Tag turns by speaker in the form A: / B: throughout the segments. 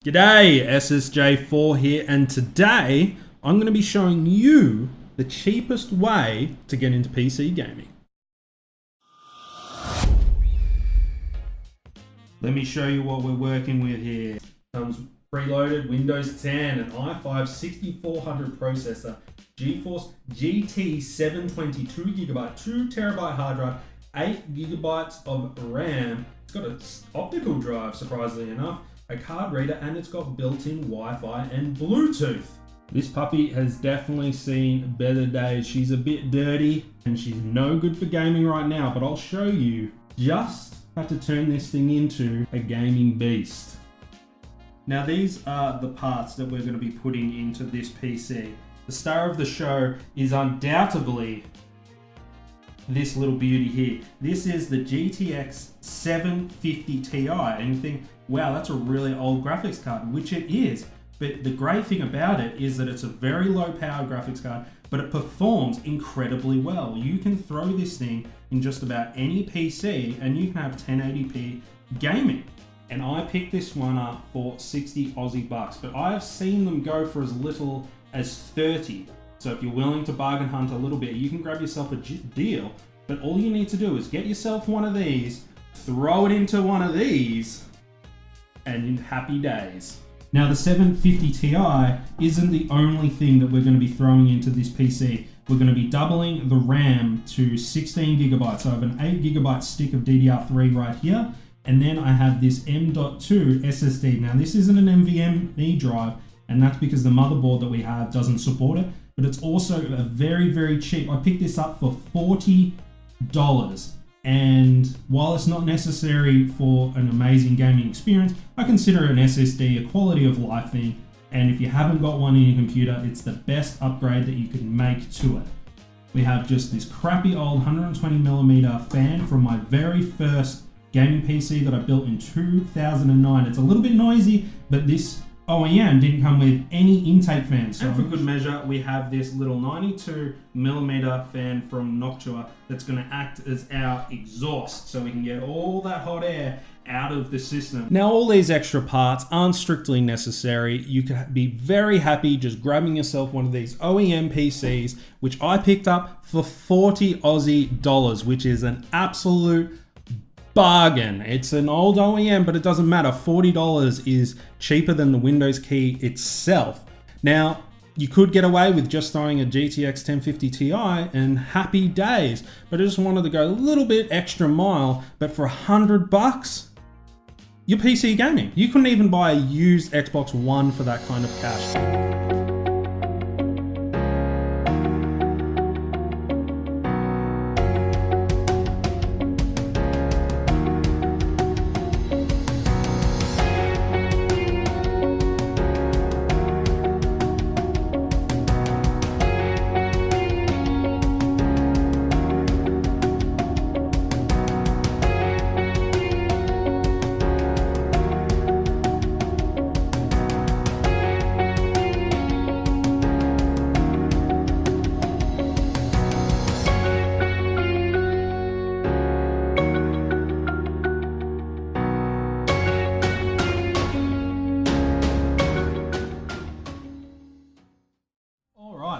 A: G'day, SSJ4 here, and today I'm going to be showing you the cheapest way to get into PC gaming. Let me show you what we're working with here. Comes preloaded Windows 10, an i5 6400 processor, GeForce GT 720 2GB, 2TB hard drive, 8GB of RAM. It's got an optical drive, surprisingly enough, a card reader, and it's got built-in Wi-Fi and Bluetooth. This puppy has definitely seen better days. She's a bit dirty and she's no good for gaming right now, but I'll show you just how to turn this thing into a gaming beast. Now these are the parts that we're going to be putting into this PC. The star of the show is undoubtedly this little beauty here. This is the GTX 750 Ti, and you think, wow, that's a really old graphics card, which it is. But the great thing about it is that it's a very low powered graphics card, but it performs incredibly well. You can throw this thing in just about any PC and you can have 1080p gaming. And I picked this one up for 60 Aussie bucks, but I have seen them go for as little as 30. So if you're willing to bargain hunt a little bit, you can grab yourself a deal. But all you need to do is get yourself one of these, throw it into one of these, and happy days. Now the 750 Ti isn't the only thing that we're going to be throwing into this PC. We're going to be doubling the RAM to 16GB. So I have an 8GB stick of DDR3 right here. And then I have this M.2 SSD. Now this isn't an NVMe drive, and that's because the motherboard that we have doesn't support it. But it's also a very, very cheap. I picked this up for $40. And while it's not necessary for an amazing gaming experience, I consider an SSD a quality of life thing. And if you haven't got one in your computer, it's the best upgrade that you can make to it. We have just this crappy old 120mm fan from my very first gaming PC that I built in 2009. It's a little bit noisy, but this OEM didn't come with any intake fans. So for good measure, we have this little 92mm fan from Noctua that's going to act as our exhaust, so we can get all that hot air out of the system. Now, all these extra parts aren't strictly necessary. You could be very happy just grabbing yourself one of these OEM PCs, which I picked up for 40 Aussie dollars, which is an absolute bargain. It's an old OEM, but it doesn't matter. $40 is cheaper than the Windows key itself. Now, you could get away with just throwing a GTX 1050 Ti and happy days, but I just wanted to go a little bit extra mile. But for $100, you're PC gaming. You couldn't even buy a used Xbox One for that kind of cash.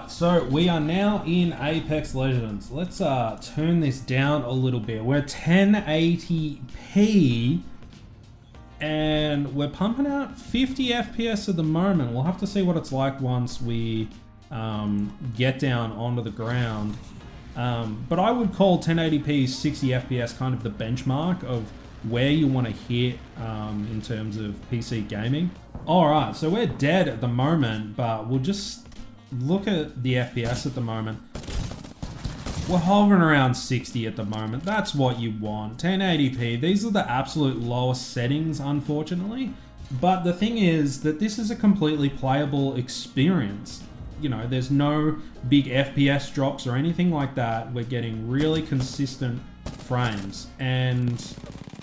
A: So we are now in Apex Legends. Let's turn this down a little bit. We're 1080p and we're pumping out 50 FPS at the moment. We'll have to see what it's like once we get down onto the ground. But I would call 1080p 60 FPS kind of the benchmark of where you want to hit in terms of PC gaming. All right, so we're dead at the moment, but we'll just look at the FPS at the moment. We're hovering around 60 at the moment. That's what you want. 1080p, these are the absolute lowest settings, unfortunately. But the thing is that this is a completely playable experience. You know, there's no big FPS drops or anything like that. We're getting really consistent frames. And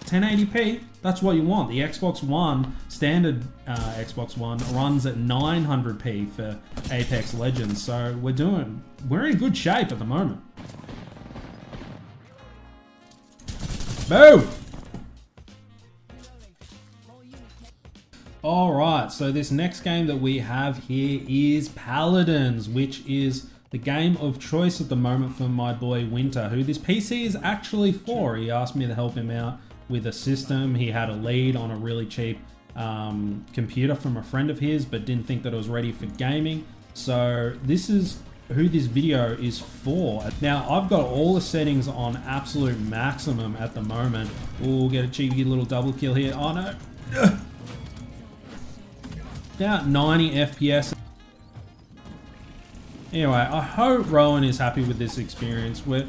A: 1080p, that's what you want. The Xbox One, standard Xbox One, runs at 900p for Apex Legends. So we're in good shape at the moment. Boom! All right, so this next game that we have here is Paladins, which is the game of choice at the moment for my boy Winter, who this PC is actually for. He asked me to help him out with a system. He had a lead on a really cheap computer from a friend of his, but didn't think that it was ready for gaming. So this is who this video is for. Now, I've got all the settings on absolute maximum at the moment. We'll get a cheeky little double kill here. Oh no. About 90 FPS. Anyway, I hope Rowan is happy with this experience. We're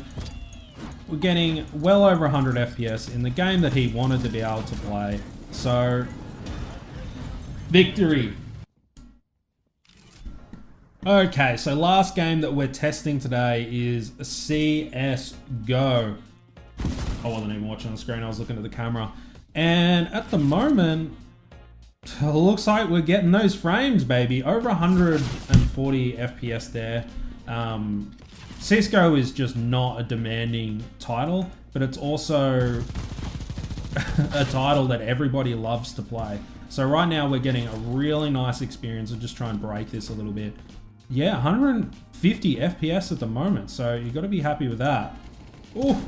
A: getting well over 100 FPS in the game that he wanted to be able to play. So, victory. Okay, so last game that we're testing today is CSGO. I wasn't even watching on the screen, I was looking at the camera. And at the moment, it looks like we're getting those frames, baby. Over 140 FPS there. CSGO is just not a demanding title, but it's also a title that everybody loves to play. So right now we're getting a really nice experience. I'll just try and break this a little bit. Yeah, 150 FPS at the moment, so you got to be happy with that. Oh,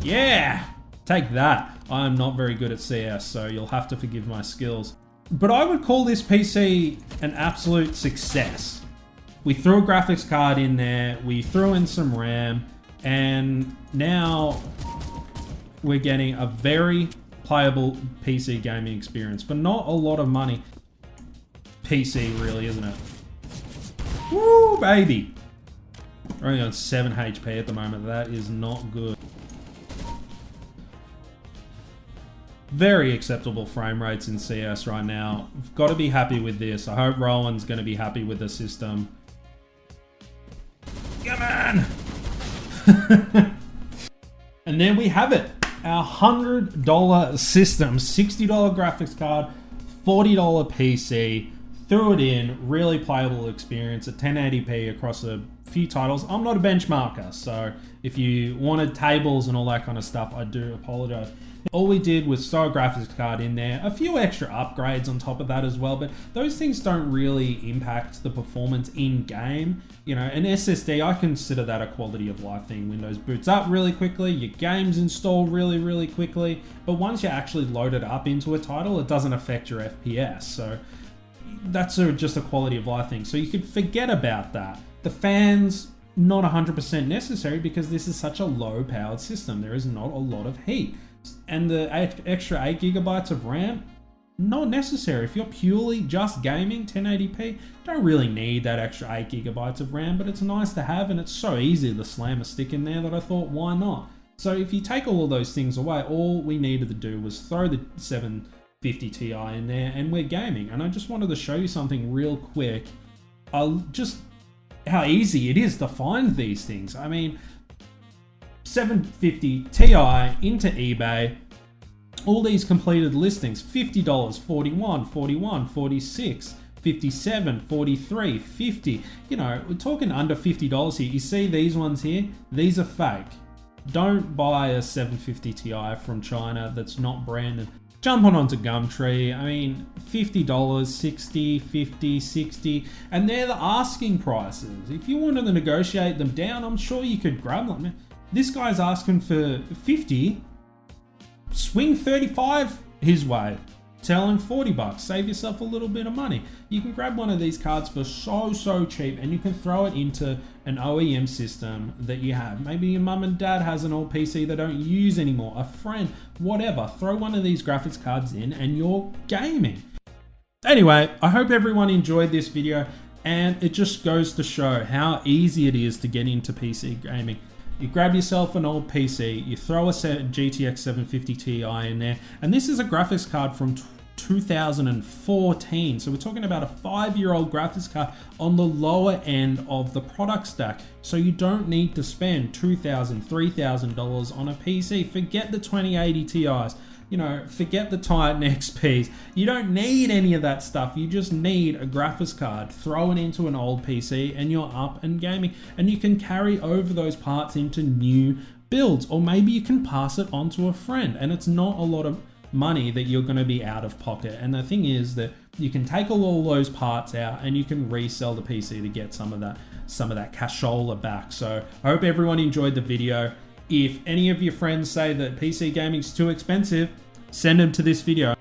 A: yeah, take that. I'm not very good at CS, so you'll have to forgive my skills. But I would call this PC an absolute success. We threw a graphics card in there, we threw in some RAM, and now we're getting a very playable PC gaming experience for not a lot of money. PC really, isn't it? Woo, baby. We're only on 7 HP at the moment. That is not good. Very acceptable frame rates in CS right now. We've got to be happy with this. I hope Rowan's going to be happy with the system. Come on! And then we have it. Our $100 system. $60 graphics card, $40 PC. Threw it in, really playable experience at 1080p across a few titles. I'm not a benchmarker, so if you wanted tables and all that kind of stuff, I do apologize. All we did was throw a graphics card in there, a few extra upgrades on top of that as well, but those things don't really impact the performance in game. You know, an SSD, I consider that a quality of life thing. Windows boots up really quickly, your games install really quickly, but once you actually load it up into a title, it doesn't affect your FPS. So that's just a quality of life thing. So you could forget about that. The fans, not 100% necessary because this is such a low powered system. There is not a lot of heat. And the extra 8 GB of RAM, not necessary. If you're purely just gaming 1080p, don't really need that extra 8 GB of RAM, but it's nice to have, and it's so easy to slam a stick in there that I thought, why not? So if you take all of those things away, all we needed to do was throw the 750 Ti in there and we're gaming. And I just wanted to show you something real quick. Just how easy it is to find these things. I mean, 750 Ti into eBay, all these completed listings, $50, $41, $41, $46, $57, $43, $50. You know, we're talking under $50 here. You see these ones here? These are fake. Don't buy a 750 Ti from China that's not branded. Jump onto Gumtree. I mean, $50, $60, $50, $60, and they're the asking prices. If you wanted to negotiate them down, I'm sure you could grab them. This guy's asking for 50, swing 35 his way, tell him 40 bucks, save yourself a little bit of money. You can grab one of these cards for so cheap, and you can throw it into an OEM system that you have. Maybe your mum and dad has an old PC they don't use anymore, a friend, whatever. Throw one of these graphics cards in and you're gaming. Anyway, I hope everyone enjoyed this video, and it just goes to show how easy it is to get into PC gaming. You grab yourself an old PC, you throw a GTX 750 Ti in there, and this is a graphics card from 2014. So we're talking about a 5-year-old graphics card on the lower end of the product stack. So you don't need to spend $2,000, $3,000 on a PC. Forget the 2080 Ti's. You know, forget the Titan XPs. You don't need any of that stuff. You just need a graphics card. Throw it into an old PC and you're up and gaming. And you can carry over those parts into new builds. Or maybe you can pass it on to a friend. And it's not a lot of
B: money that you're going to be out of pocket. And the thing is that you can take all those parts out and you can resell the PC to get some of that cashola back. So I hope everyone enjoyed the video. If any of your friends say that PC gaming's too expensive, send them to this video.